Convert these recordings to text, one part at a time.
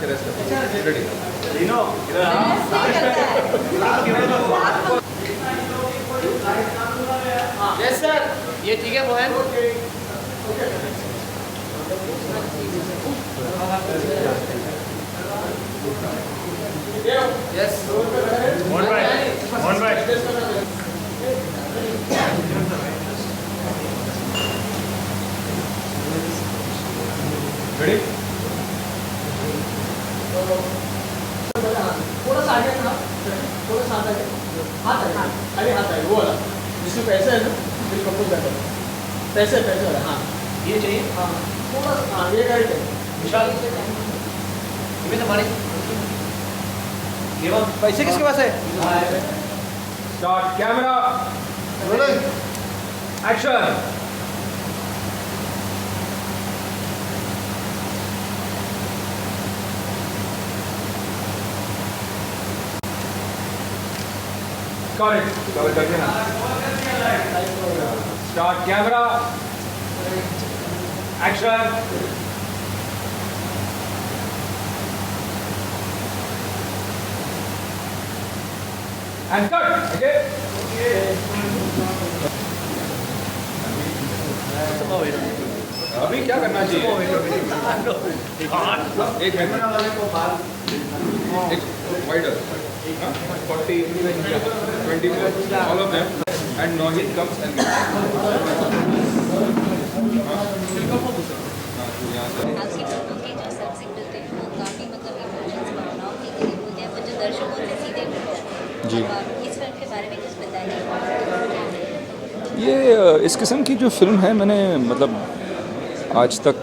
के rest ready लीनो yes sir, ये ठीक है मोहन। यस मोहन भाई रेडी थोड़ा सा आगे ना, थोड़ा सा आगे हाथ है, अरे हाथ है वो वाला जिसमें पैसे है ना, बिल कंपोज करते हैं पैसे वाला। हाँ ये चाहिए। हाँ थोड़ा हाँ ये राइट है विशाल ये तो हमारे पैसे किसके पास है? Start camera rolling action cover कर देना start camera action and cut okay अभी क्या करना चाहिए एक मिनट एक wider 40 20 all of them and Nohit comes and आपकी फिल्मों के जो सब्जेक्ट होते हैं वो काफ़ी मतलब इमोशंस भावनाओं के करीब होते हैं, वो जो दर्शकों से सीधे मिलते हैं जी। अब आप इस फिल्म के बारे में कुछ बताइए। ये इस किस्म की जो फिल्म है, मैंने मतलब आज तक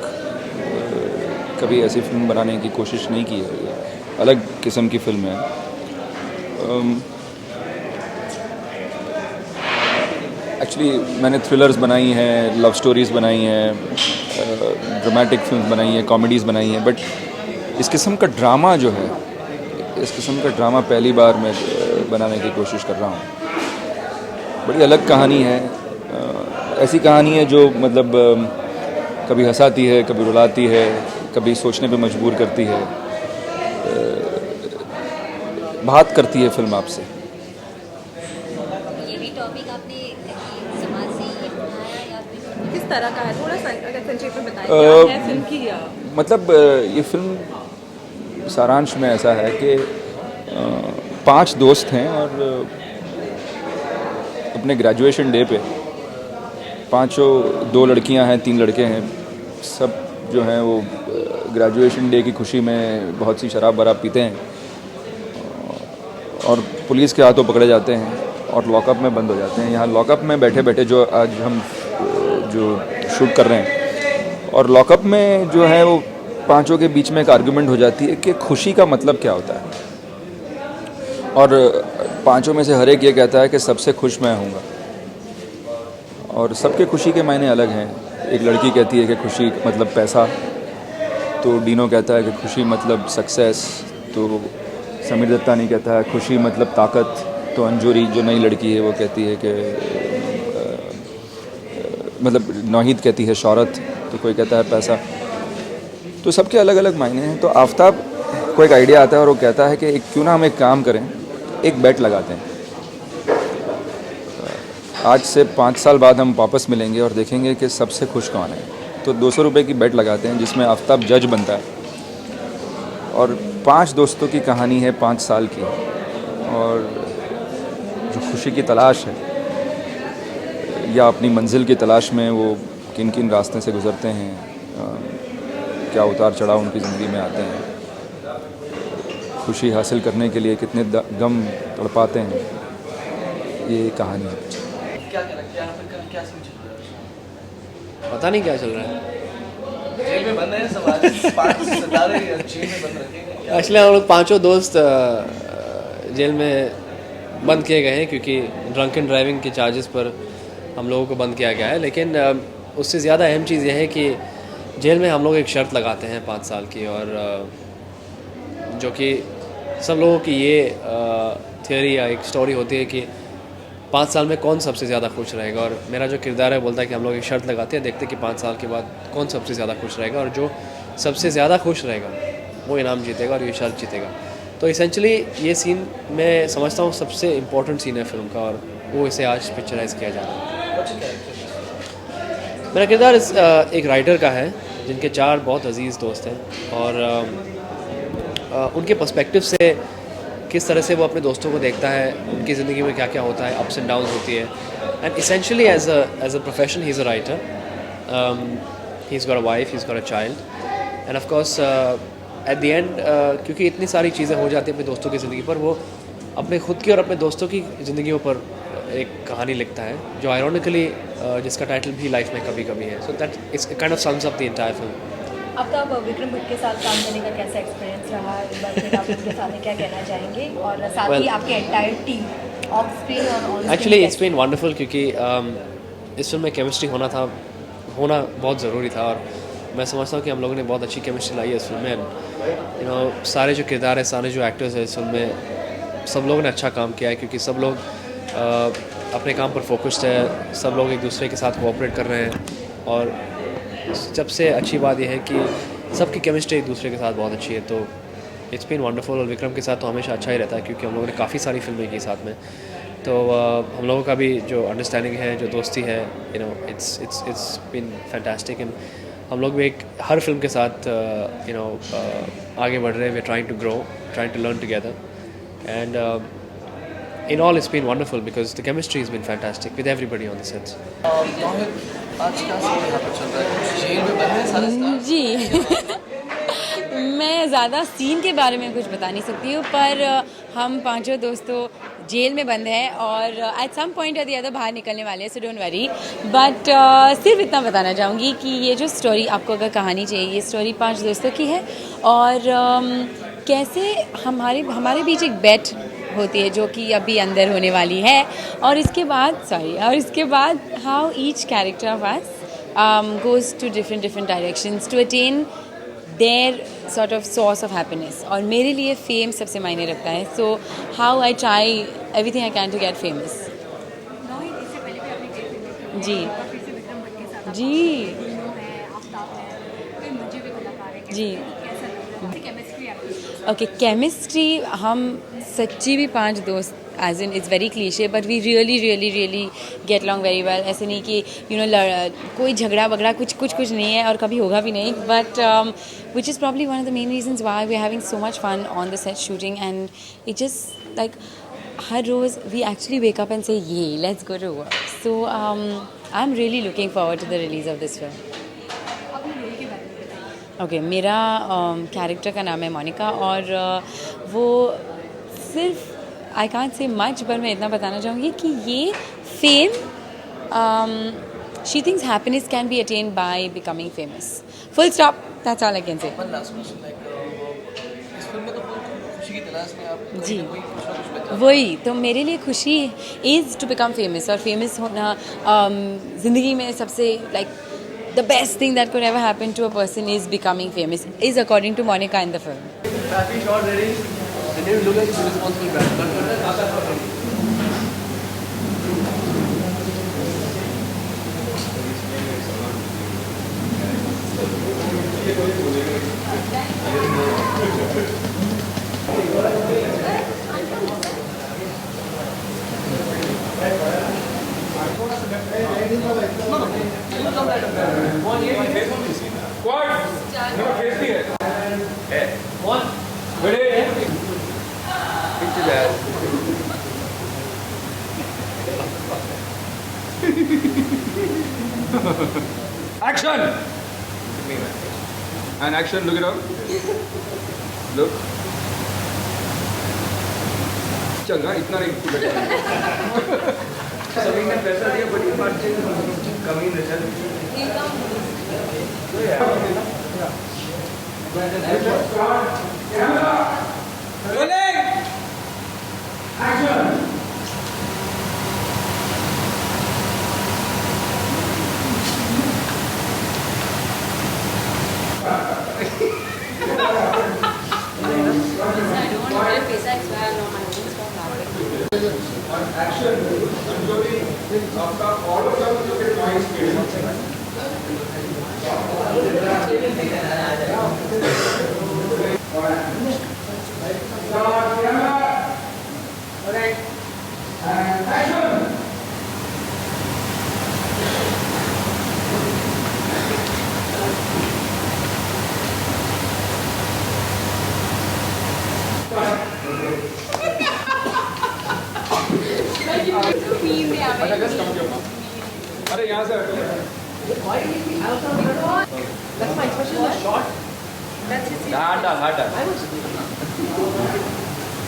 कभी ऐसी फिल्म बनाने की कोशिश नहीं की है। ये अलग किस्म की फिल्म है। एक्चुअली मैंने थ्रिलर्स बनाई हैं, लव स्टोरीज़ बनाई हैं, ड्रामेटिक फिल्म बनाई हैं, कॉमेडीज़ बनाई हैं, बट इस किस्म का ड्रामा जो है, इस किस्म का ड्रामा पहली बार मैं बनाने की कोशिश कर रहा हूँ। बड़ी अलग कहानी है। ऐसी कहानी है जो मतलब कभी हंसाती है, कभी रुलाती है, कभी सोचने पे मजबूर करती है, बात करती है फिल्म आपसे। ये भी टॉपिक आपने समाज से ये उठाया या फिर किस तरह का है, थोड़ा सा अगर संक्षेप में बताएं क्या है फिल्म की? मतलब ये फिल्म सारांश में ऐसा है कि 5 दोस्त हैं और अपने ग्रेजुएशन डे पे पांचों, 2 लड़कियां हैं, 3 लड़के हैं, सब जो हैं वो ग्रेजुएशन डे की खुशी में बहुत सी शराब वराब पीते हैं और पुलिस के हाथों पकड़े जाते हैं और लॉकअप में बंद हो जाते हैं। यहाँ लॉकअप में बैठे बैठे जो आज हम जो शूट कर रहे हैं, और लॉकअप में जो है वो पांचों के बीच में एक आर्गुमेंट हो जाती है कि खुशी का मतलब क्या होता है, और पांचों में से हर एक ये कहता है कि सबसे खुश मैं हूँगा, और सबके खुशी के मायने अलग हैं। एक लड़की कहती है कि खुशी मतलब पैसा, तो डीनो कहता है कि खुशी मतलब सक्सेस, तो समीर दत्तानी कहता है खुशी मतलब ताकत, तो अंजूरी जो नई लड़की है वो कहती है कि मतलब नौहीद कहती है शौहरत, तो कोई कहता है पैसा। तो सबके अलग अलग मायने हैं। तो आफ्ताब को एक आइडिया आता है और वो कहता है कि क्यों ना हम एक काम करें, एक बेट लगाते हैं। आज से 5 साल बाद हम वापस मिलेंगे और देखेंगे कि सबसे खुश कौन है। तो 200 रुपये की बेट लगाते हैं जिसमें आफ्ताब जज बनता है, और 5 दोस्तों की कहानी है 5 साल की, और जो खुशी की तलाश है या अपनी मंजिल की तलाश में वो किन किन रास्ते से गुज़रते हैं, क्या उतार चढ़ाव उनकी ज़िंदगी में आते हैं, खुशी हासिल करने के लिए कितने गम तड़पाते हैं, ये कहानी है। पता नहीं क्या चल रहा है। जेल में बंद है सवाल, 5 सितारे जेल में बंद रखे। एक्चुअली हम लोग पाँचों दोस्त जेल में बंद किए गए हैं क्योंकि ड्रंक एंड ड्राइविंग के चार्जेस पर हम लोगों को बंद किया गया है। लेकिन उससे ज़्यादा अहम चीज़ यह है कि जेल में हम लोग एक शर्त लगाते हैं 5 साल की, और जो कि सब लोगों की ये थियोरी या एक स्टोरी होती है कि 5 साल में कौन सबसे ज़्यादा खुश रहेगा। और मेरा जो किरदार है बोलता है कि हम लोग एक शर्त लगाते हैं, देखते हैं कि 5 साल के बाद कौन सबसे ज़्यादा खुश रहेगा, और जो सबसे ज़्यादा खुश रहेगा वो इनाम जीतेगा और ये शर्त जीतेगा। तो इसेंशली ये सीन मैं समझता हूँ सबसे इम्पोर्टेंट सीन है फिल्म का, और वो इसे आज पिक्चराइज़ किया जा रहा है। मेरा किरदार एक राइटर का है जिनके 4 बहुत अजीज़ दोस्त हैं, और उनके पर्सपेक्टिव से किस तरह से वो अपने दोस्तों को देखता है, उनकी ज़िंदगी में क्या क्या होता है, अप्स एंड डाउन्स होती है। And essentially as a profession he is a writer, he is got a wife, he is got a child, and of course at the end क्योंकि इतनी सारी चीज़ें हो जाती हैं अपने दोस्तों की ज़िंदगी पर, वो अपने खुद की और अपने दोस्तों की ज़िंदगियों पर एक कहानी लिखता है जो आयरॉनिकली जिसका टाइटल भी लाइफ में कभी कभी है। So that it's kind of sums up the entire film. आपका विक्रम भट्ट के साथ काम करने का कैसा एक्सपीरियंस रहा, एक बार फिर आप उनके साथ में क्या कहना चाहेंगे, और साथ ही आपके एंटायर टीम ऑफ स्क्रीन और on screen? Actually it's been wonderful, क्योंकि इस फिल्म में केमिस्ट्री होना बहुत ज़रूरी था, और मैं समझता हूँ कि हम लोगों ने बहुत अच्छी केमिस्ट्री लाई है इस फिल्म में। सारे जो किरदार हैं, सारे जो एक्टर्स हैं इस फिल्म में, सब लोगों ने अच्छा काम किया है, क्योंकि सब लोग अपने काम पर फोकस्ड है, सब लोग एक दूसरे के साथ कोऑपरेट कर रहे हैं, और सबसे अच्छी बात यह है कि सबकी केमिस्ट्री एक दूसरे के साथ बहुत अच्छी है। तो इट्स बीन वंडरफुल, और विक्रम के साथ तो हमेशा अच्छा ही रहता है, क्योंकि हम लोगों ने काफ़ी सारी फिल्में की साथ में। तो हम लोगों का भी जो अंडरस्टैंडिंग है, जो दोस्ती है, इट्स बीन फैंटास्टिक। एंड हम लोग भी हर फिल्म के साथ आगे बढ़ रहे हैं। We are trying to grow, trying to learn together, and in all it's been wonderful because the chemistry has been fantastic with everybody on the sets. आज क्या सीन यहाँ पर चल रहा है? जेल में बंद है सारे स्टार? जी मैं ज़्यादा सीन के बारे में कुछ बता नहीं सकती हूँ, पर हम 5 दोस्तों जेल में बंद हैं और एट सम पॉइंट और द अदर बाहर निकलने वाले हैं, सो डोंट वरी। बट सिर्फ इतना बताना चाहूँगी कि ये जो स्टोरी, आपको अगर कहानी चाहिए, ये स्टोरी 5 दोस्तों की है, और कैसे हमारे बीच एक बेट होती है जो कि अभी अंदर होने वाली है, और इसके बाद how each character of us goes to different directions to attain their sort of source of happiness. और मेरे लिए फेम सबसे मायने रखता है, so how I try everything I can to get famous. जी जी ओके, केमिस्ट्री हम सच्ची भी 5 दोस्त, as in it's very cliche, but we really get along very well. ऐसे नहीं कि कोई झगड़ा वगड़ा कुछ नहीं है, और कभी होगा भी नहीं, but which is probably one of the main reasons why we are having so much fun on the set shooting, and it just like हर रोज़ we actually wake up and say ये let's go to work. So I am really looking forward to the release of this film. Okay, मेरा character का नाम है मोनिका, और वो सिर्फ आई कांट से मच, पर मैं इतना बताना चाहूँगी कि ये fame, she thinks happiness can be attend by becoming famous, full stop, that's all I can say. Last question, इस फिल्म में तो खुशी की तलाश में आप जी कोई कुछ ना कुछ बचा। वही तो मेरे लिए खुशी इज़ टू बिकम फेमस, और फेमस होना ज़िंदगी में सबसे like the best thing that could ever happen to a person is becoming famous, is according to Monica in the film. Happy shot ready. And you look like a responsible brand. Action! And action, look it up. Look. चंगा इतना नहीं बेटा। सभी ने पैसा दिया, बड़ी बात कमी नजर। Rolling! Action! just come here, ma'am. अरे यहाँ से हटो. That's my expression was short. That's his. Hard.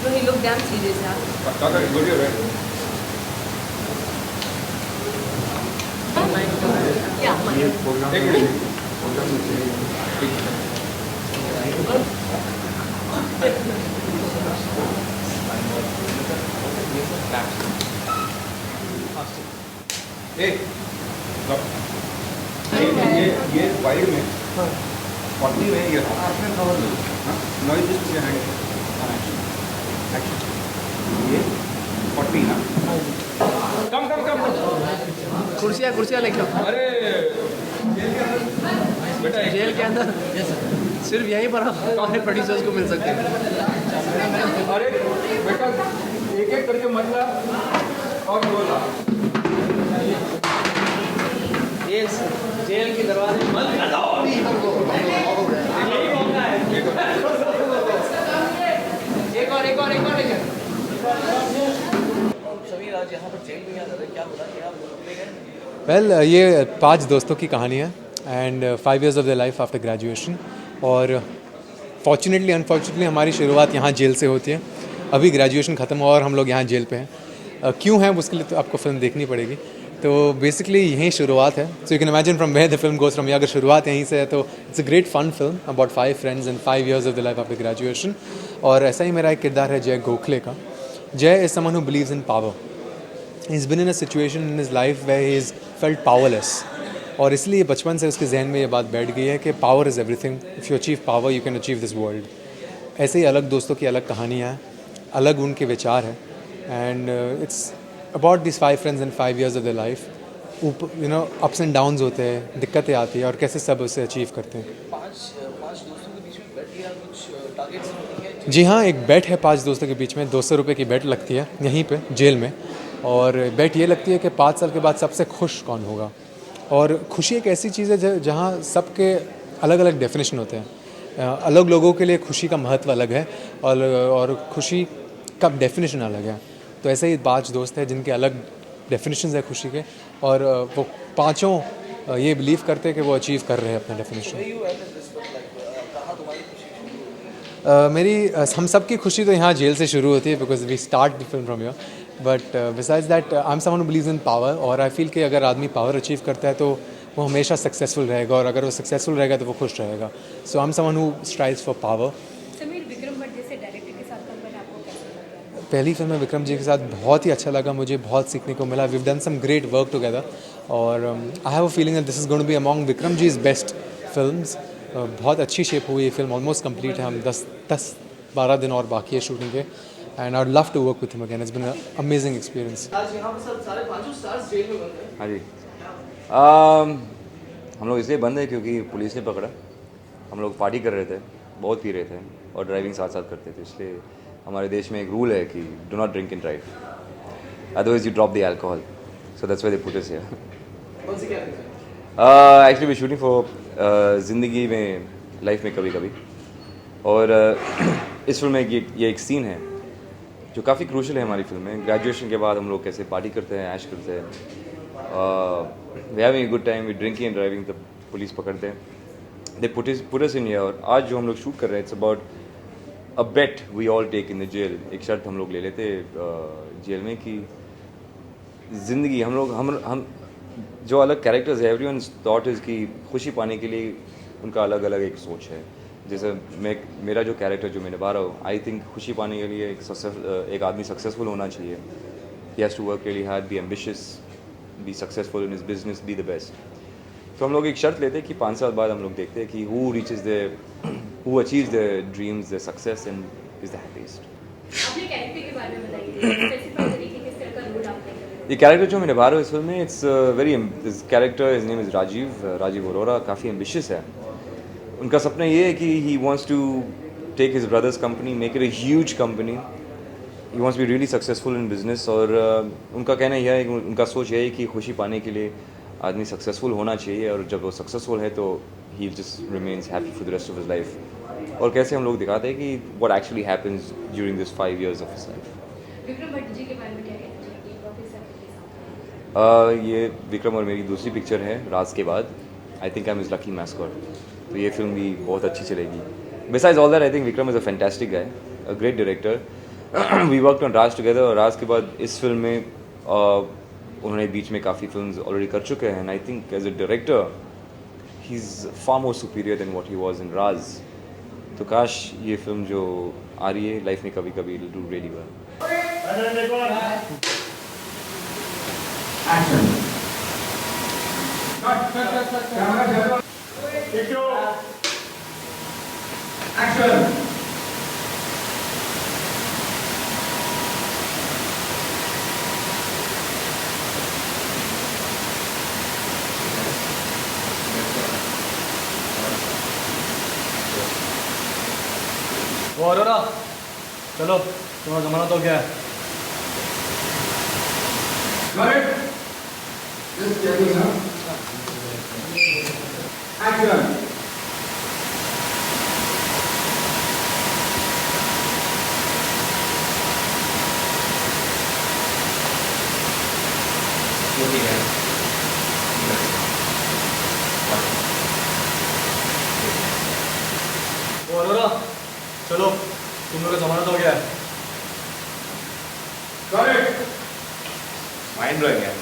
No, he looked damn serious now. Kaka, go to your right. Yeah, mine. एक मिनट. ये वाइड में 40 में ये नॉइज जस्ट ये हैंड एक्शन ये 40 ना कम कुर्सियाँ लेके आओ। अरे बेटा जेल के अंदर सिर्फ यहीं पर हमारे प्रोड्यूसर्स को मिल सकते हैं। अरे बेटा एक करके मतलब और बोला जेल के दरवाजे बंद कर दो। एक और समीर आज यहाँ पर जेल में आ रहे क्या बोला कि आप ले गए? वेल ये 5 दोस्तों की कहानी है and 5 years of the life after graduation. और फॉर्चुनेटली अनफॉर्चुनेटली हमारी शुरुआत यहाँ जेल से होती है। अभी ग्रेजुएशन ख़त्म हुआ और हम लोग यहाँ जेल पे हैं। क्यों है उसके लिए तो आपको फिल्म देखनी पड़ेगी। तो बेसिकली यहीं शुरुआत है। So you can imagine from where the film goes from. अगर शुरुआत यहीं से है तो it's a great fun film about 5 friends and 5 years of the life after graduation. और ऐसा ही मेरा एक किरदार है जय गोखले का। Jay is someone who believes in power. He is been in a situation in his life where he is felt powerless. और इसलिए बचपन से उसके जहन में ये बात बैठ गई है कि power is everything. If you achieve power you can achieve this world. ऐसे ही अलग दोस्तों की अलग कहानियाँ हैं, अलग उनके विचार हैं। And it's about this 5 friends and 5 years of the life. You know ups and downs होते हैं, दिक्कतें आती है और कैसे सब उसे अचीव करते हैं। पांच दोस्तों के बीच में बैठ गया कुछ टारगेट्स होती है? जी हाँ, एक बेट है 5 दोस्तों के बीच में। 200 रुपये की बेट लगती है यहीं पे जेल में। और बेट ये लगती है कि 5 साल के बाद सबसे खुश कौन होगा। और खुशी एक ऐसी चीज़ है जहाँ सबके अलग अलग डेफिनेशन होते हैं। अलग लोगों के लिए खुशी का महत्व अलग है और खुशी का डेफिनेशन अलग है। तो ऐसे ही 5 दोस्त हैं जिनके अलग डेफिनेशंस है खुशी के। और वो पाँचों ये बिलीव करते हैं कि वो अचीव कर रहे हैं अपना डेफिनेशन। मेरी हम सब की खुशी तो यहाँ जेल से शुरू होती है because we start the film from here. But besides that I am someone who believes in power. और आई फील कि अगर आदमी पावर अचीव करता है तो वो हमेशा सक्सेसफुल रहेगा। और अगर वो सक्सेसफुल रहेगा तो वो खुश रहेगा। So I am someone who strives for power. Sameer Vikram Bhatt जैसे डायरेक्टर के साथ काम करना आपको कैसा लगा? पहली फिल्म में विक्रम जी के साथ बहुत ही अच्छा लगा। मुझे बहुत सीखने को मिला। We have done some great work together. और I have a feeling that this is going to be among Vikram जीज बेस्ट फिल्म्स। बहुत अच्छी शेप हुई ये फिल्म। ऑलमोस्ट कंप्लीट है। हम 10-12 दिन और बाकी है शूटिंग के। And I would love to work with him again. It's been a amazing experience. आज यहाँ पर सारे पांचों स्टार्स जेल में बंद हैं। हाँ जी। हम लोग इसलिए बंद है क्योंकि पुलिस ने पकड़ा। हम लोग पार्टी कर रहे थे, बहुत पी रहे थे और ड्राइविंग साथ साथ करते थे। इसलिए हमारे देश में एक रूल है कि do not drink and drive, otherwise you drop the alcohol. So that's why they put us here. कौन सी क्या है? एक्चुअली वी शूटिंग फॉर ज़िंदगी में लाइफ में कभी कभी। और इस फिल्म में ये एक सीन है जो काफ़ी क्रूशल है हमारी फिल्म में। ग्रेजुएशन के बाद हम लोग कैसे पार्टी करते हैं, ऐश करते हैं, we having a good time, we drinking and driving. तब पुलिस पकड़ते हैं, they put us in here. और आज जो हम लोग शूट कर रहे हैं it's about a bet we all take in the jail. एक शर्त हम लोग ले लेते जेल में कि ज़िंदगी हम जो अलग कैरेक्टर्स है, एवरीवन्स थॉट इज़ कि खुशी पाने के लिए उनका अलग अलग एक सोच है। जैसे मेरा जो कैरेक्टर जो मैं निभा रहा हूँ, आई थिंक खुशी पाने के लिए एक आदमी सक्सेसफुल होना चाहिए। He has to work really hard, be ambitious, be successful in his business, be the best. तो हम लोग एक शर्त लेते हैं कि 5 साल बाद हम लोग देखते हैं कि who achieves the dreams, the success and is the happiest. अपने कैरेक्टर के बारे में बताइए, स्पेसिफाई करिए किस तरह का रोल आप प्ले कर रहे हैं। ये कैरेक्टर जो मैं निभा रहा हूँ इस फिल्म में, it's very this character, his name is Rajiv Arora. काफ़ी एम्बिशियस है। उनका सपना ये है कि he wants to take his brother's company, make it a huge company. He wants be really successful in business. और उनका कहना यह है कि उनका सोच यह है कि खुशी पाने के लिए आदमी सक्सेसफुल होना चाहिए। और जब वो सक्सेसफुल है तो he just remains happy for the rest of his life. और कैसे हम लोग दिखाते हैं कि what actually happens during this 5 years of his life. Vikram Bhatt ji के बारे में क्या कहना चाहिए? ऑफिस आपके साथ ये विक्रम और मेरी दूसरी पिक्चर है राज के बाद. I think I am is lucky mascot. तो ये फिल्म भी बहुत अच्छी चलेगी. Besides all that I think Vikram is a fantastic guy, a great director. We worked on Raaz together, और राज के बाद इस फिल्म में उन्होंने बीच में काफ़ी फिल्म्स ऑलरेडी कर चुके हैं. And I think as a director he is far more superior than what he was in Raaz. तो काश ये फिल्म जो आ रही है लाइफ में कभी कभी विल डू रियली वेल. वो अरोरा, चलो तुम्हारा जमाना तो क्या है. वो अरोरा, चलो तुम लोग का जमाना तो क्या है. माइंड ब्लोइंग है.